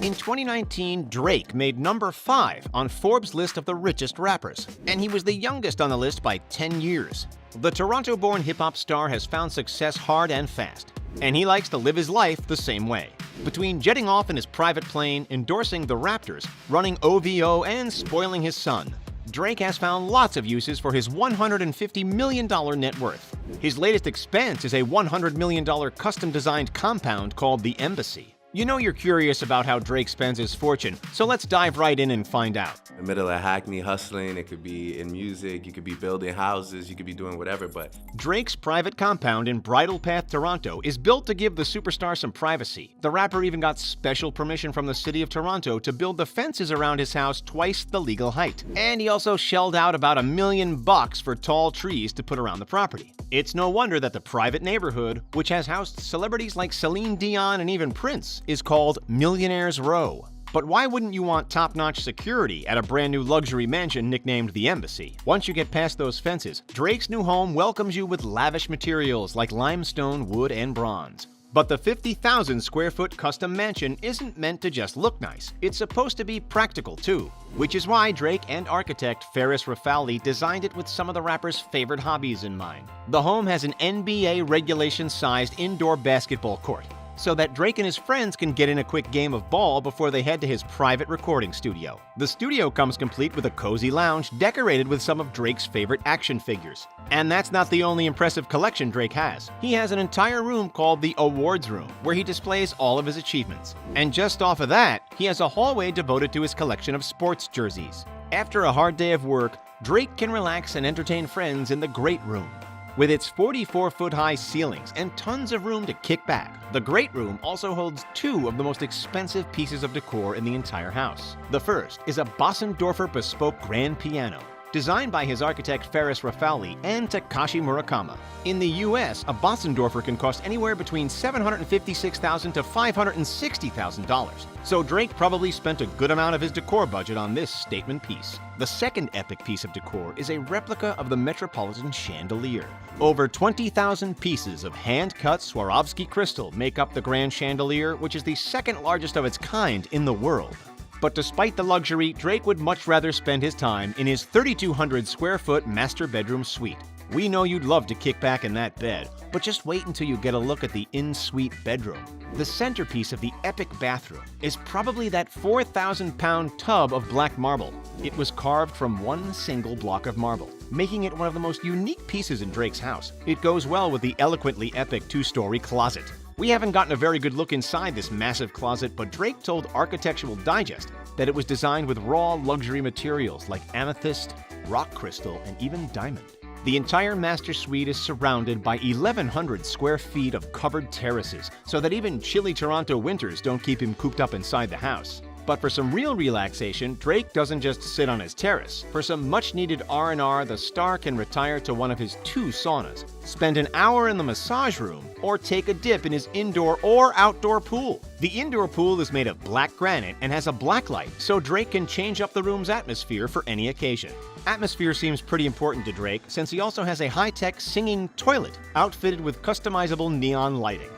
In 2019, Drake made number 5 on Forbes' list of the richest rappers, and he was the youngest on the list by 10 years. The Toronto-born hip-hop star has found success hard and fast, and he likes to live his life the same way. Between jetting off in his private plane, endorsing the Raptors, running OVO, and spoiling his son, Drake has found lots of uses for his $150 million net worth. His latest expense is a $100 million custom-designed compound called the Embassy. You know you're curious about how Drake spends his fortune, so let's dive right in and find out. In the middle of Hackney hustling, it could be in music, you could be building houses, you could be doing whatever, but... Drake's private compound in Bridle Path, Toronto is built to give the superstar some privacy. The rapper even got special permission from the city of Toronto to build the fences around his house twice the legal height. And he also shelled out about $1 million for tall trees to put around the property. It's no wonder that the private neighborhood, which has housed celebrities like Celine Dion and even Prince, is called Millionaire's Row. But why wouldn't you want top-notch security at a brand new luxury mansion nicknamed the Embassy? Once you get past those fences, Drake's new home welcomes you with lavish materials like limestone, wood, and bronze. But the 50,000 square foot custom mansion isn't meant to just look nice. It's supposed to be practical too, which is why Drake and architect Ferris Rafali designed it with some of the rapper's favorite hobbies in mind. The home has an NBA regulation-sized indoor basketball court, so that Drake and his friends can get in a quick game of ball before they head to his private recording studio. The studio comes complete with a cozy lounge decorated with some of Drake's favorite action figures. And that's not the only impressive collection Drake has. He has an entire room called the Awards Room, where he displays all of his achievements. And just off of that, he has a hallway devoted to his collection of sports jerseys. After a hard day of work, Drake can relax and entertain friends in the Great Room. With its 44-foot-high ceilings and tons of room to kick back, the Great Room also holds 2 of the most expensive pieces of decor in the entire house. The first is a Bossendorfer bespoke grand piano, designed by his architect Ferris Rafali and Takashi Murakami. In the US, a Bossendorfer can cost anywhere between $756,000 to $560,000, so Drake probably spent a good amount of his decor budget on this statement piece. The second epic piece of decor is a replica of the Metropolitan chandelier. Over 20,000 pieces of hand-cut Swarovski crystal make up the grand chandelier, which is the second largest of its kind in the world. But despite the luxury, Drake would much rather spend his time in his 3,200 square foot master bedroom suite. We know you'd love to kick back in that bed, but just wait until you get a look at the in-suite bedroom. The centerpiece of the epic bathroom is probably that 4,000-pound tub of black marble. It was carved from one single block of marble, making it one of the most unique pieces in Drake's house. It goes well with the eloquently epic 2-story closet. We haven't gotten a very good look inside this massive closet, but Drake told Architectural Digest that it was designed with raw luxury materials like amethyst, rock crystal, and even diamond. The entire master suite is surrounded by 1,100 square feet of covered terraces, so that even chilly Toronto winters don't keep him cooped up inside the house. But for some real relaxation, Drake doesn't just sit on his terrace. For some much-needed R&R, the star can retire to one of his 2 saunas, spend an hour in the massage room, or take a dip in his indoor or outdoor pool. The indoor pool is made of black granite and has a blacklight, so Drake can change up the room's atmosphere for any occasion. Atmosphere seems pretty important to Drake, since he also has a high-tech singing toilet outfitted with customizable neon lighting.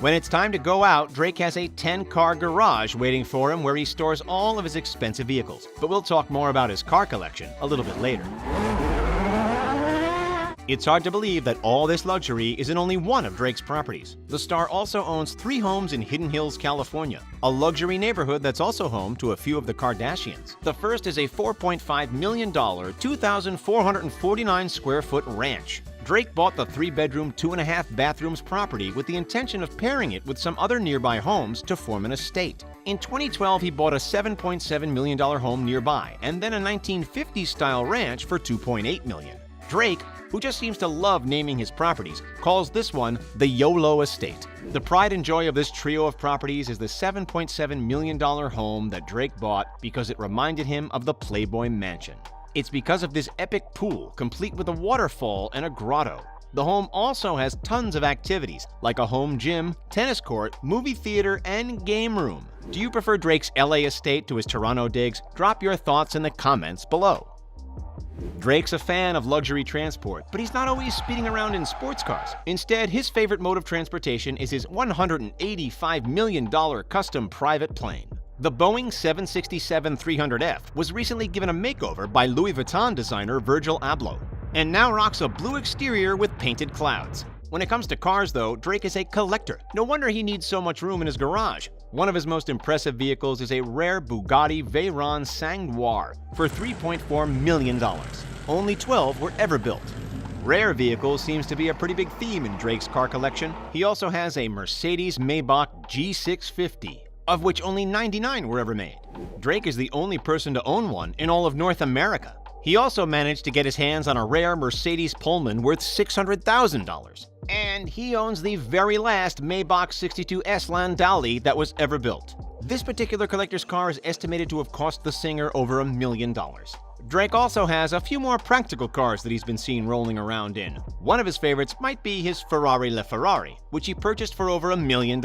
When it's time to go out, Drake has a 10-car garage waiting for him where he stores all of his expensive vehicles. But we'll talk more about his car collection a little bit later. It's hard to believe that all this luxury is in only one of Drake's properties. The star also owns 3 homes in Hidden Hills, California, a luxury neighborhood that's also home to a few of the Kardashians. The first is a $4.5 million, 2,449 square foot ranch. Drake bought the 3-bedroom, 2.5 bathrooms property with the intention of pairing it with some other nearby homes to form an estate. In 2012, he bought a $7.7 million home nearby, and then a 1950s-style ranch for $2.8 million. Drake, who just seems to love naming his properties, calls this one the YOLO Estate. The pride and joy of this trio of properties is the $7.7 million home that Drake bought because it reminded him of the Playboy Mansion. It's because of this epic pool, complete with a waterfall and a grotto. The home also has tons of activities, like a home gym, tennis court, movie theater, and game room. Do you prefer Drake's LA estate to his Toronto digs? Drop your thoughts in the comments below. Drake's a fan of luxury transport, but he's not always speeding around in sports cars. Instead, his favorite mode of transportation is his $185 million custom private plane. The Boeing 767-300F was recently given a makeover by Louis Vuitton designer Virgil Abloh, and now rocks a blue exterior with painted clouds. When it comes to cars, though, Drake is a collector. No wonder he needs so much room in his garage. One of his most impressive vehicles is a rare Bugatti Veyron Sang-Noir for $3.4 million. Only 12 were ever built. Rare vehicles seems to be a pretty big theme in Drake's car collection. He also has a Mercedes-Maybach G650, of which only 99 were ever made. Drake is the only person to own one in all of North America. He also managed to get his hands on a rare Mercedes Pullman worth $600,000. And he owns the very last Maybach 62S Landaulet that was ever built. This particular collector's car is estimated to have cost the singer over $1 million. Drake also has a few more practical cars that he's been seen rolling around in. One of his favorites might be his Ferrari LaFerrari, which he purchased for over $1 million.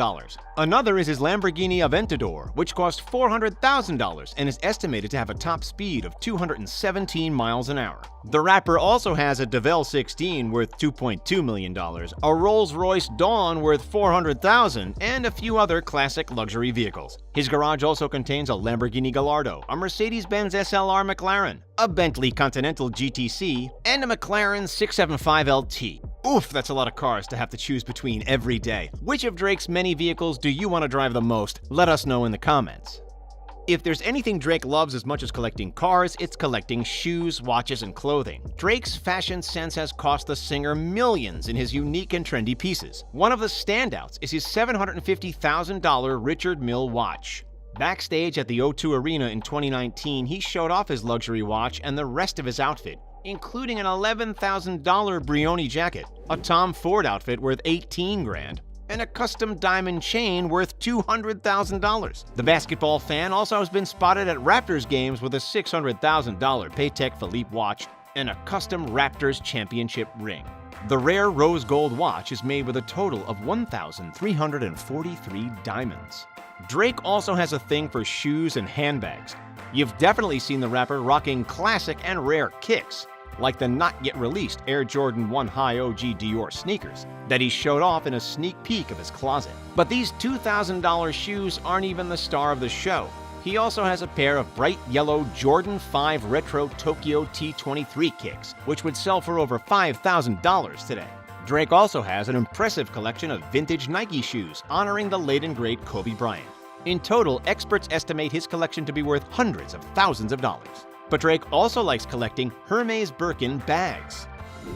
Another is his Lamborghini Aventador, which cost $400,000 and is estimated to have a top speed of 217 miles an hour. The rapper also has a DeVille 16 worth $2.2 million, a Rolls-Royce Dawn worth $400,000, and a few other classic luxury vehicles. His garage also contains a Lamborghini Gallardo, a Mercedes-Benz SLR McLaren, a Bentley Continental GTC, and a McLaren 675 LT. Oof, that's a lot of cars to have to choose between every day. Which of Drake's many vehicles do you want to drive the most? Let us know in the comments. If there's anything Drake loves as much as collecting cars, it's collecting shoes, watches, and clothing. Drake's fashion sense has cost the singer millions in his unique and trendy pieces. One of the standouts is his $750,000 Richard Mille watch. Backstage at the O2 Arena in 2019, he showed off his luxury watch and the rest of his outfit, including an $11,000 Brioni jacket, a Tom Ford outfit worth $18 grand, and a custom diamond chain worth $200,000. The basketball fan also has been spotted at Raptors games with a $600,000 Patek Philippe watch and a custom Raptors championship ring. The rare rose gold watch is made with a total of 1,343 diamonds. Drake also has a thing for shoes and handbags. You've definitely seen the rapper rocking classic and rare kicks, like the not-yet-released Air Jordan 1 High OG Dior sneakers that he showed off in a sneak peek of his closet. But these $2,000 shoes aren't even the star of the show. He also has a pair of bright yellow Jordan 5 Retro Tokyo T23 kicks, which would sell for over $5,000 today. Drake also has an impressive collection of vintage Nike shoes honoring the late and great Kobe Bryant. In total, experts estimate his collection to be worth hundreds of thousands of dollars. But Drake also likes collecting Hermes Birkin bags.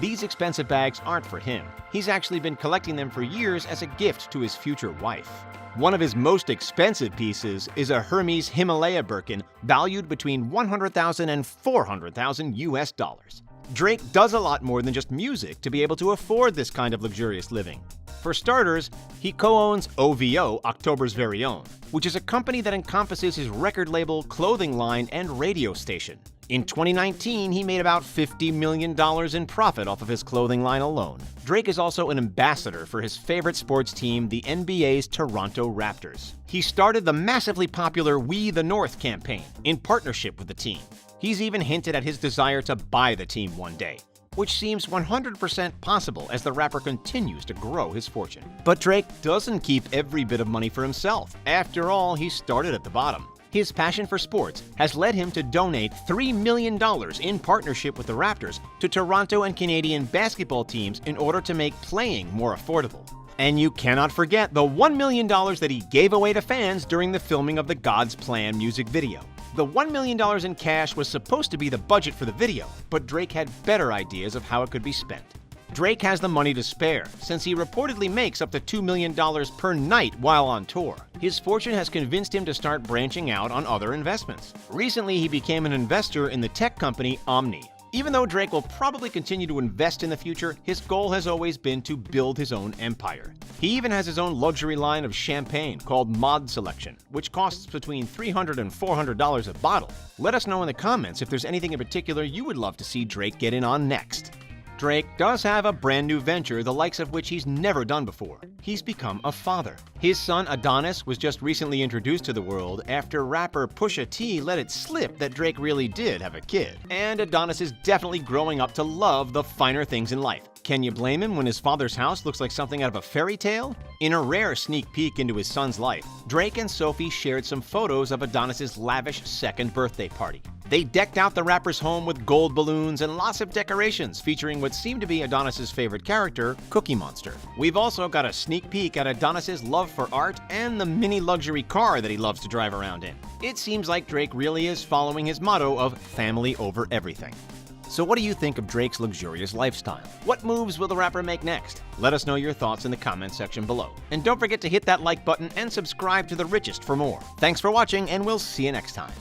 These expensive bags aren't for him. He's actually been collecting them for years as a gift to his future wife. One of his most expensive pieces is a Hermes Himalaya Birkin valued between $100,000 and $400,000 US dollars. Drake does a lot more than just music to be able to afford this kind of luxurious living. For starters, he co-owns OVO, October's Very Own, which is a company that encompasses his record label, clothing line, and radio station. In 2019, he made about $50 million in profit off of his clothing line alone. Drake is also an ambassador for his favorite sports team, the NBA's Toronto Raptors. He started the massively popular We the North campaign in partnership with the team. He's even hinted at his desire to buy the team one day, which seems 100% possible as the rapper continues to grow his fortune. But Drake doesn't keep every bit of money for himself. After all, he started at the bottom. His passion for sports has led him to donate $3 million in partnership with the Raptors to Toronto and Canadian basketball teams in order to make playing more affordable. And you cannot forget the $1 million that he gave away to fans during the filming of the God's Plan music video. The $1 million in cash was supposed to be the budget for the video, but Drake had better ideas of how it could be spent. Drake has the money to spare, since he reportedly makes up to $2 million per night while on tour. His fortune has convinced him to start branching out on other investments. Recently, he became an investor in the tech company Omni. Even though Drake will probably continue to invest in the future, his goal has always been to build his own empire. He even has his own luxury line of champagne called Mod Selection, which costs between $300 and $400 a bottle. Let us know in the comments if there's anything in particular you would love to see Drake get in on next. Drake does have a brand new venture, the likes of which he's never done before. He's become a father. His son Adonis was just recently introduced to the world after rapper Pusha T let it slip that Drake really did have a kid. And Adonis is definitely growing up to love the finer things in life. Can you blame him when his father's house looks like something out of a fairy tale? In a rare sneak peek into his son's life, Drake and Sophie shared some photos of Adonis's lavish second birthday party. They decked out the rapper's home with gold balloons and lots of decorations featuring what seemed to be Adonis's favorite character, Cookie Monster. We've also got a sneak peek at Adonis's love for art and the mini luxury car that he loves to drive around in. It seems like Drake really is following his motto of family over everything. So what do you think of Drake's luxurious lifestyle? What moves will the rapper make next? Let us know your thoughts in the comment section below. And don't forget to hit that like button and subscribe to The Richest for more. Thanks for watching, and we'll see you next time.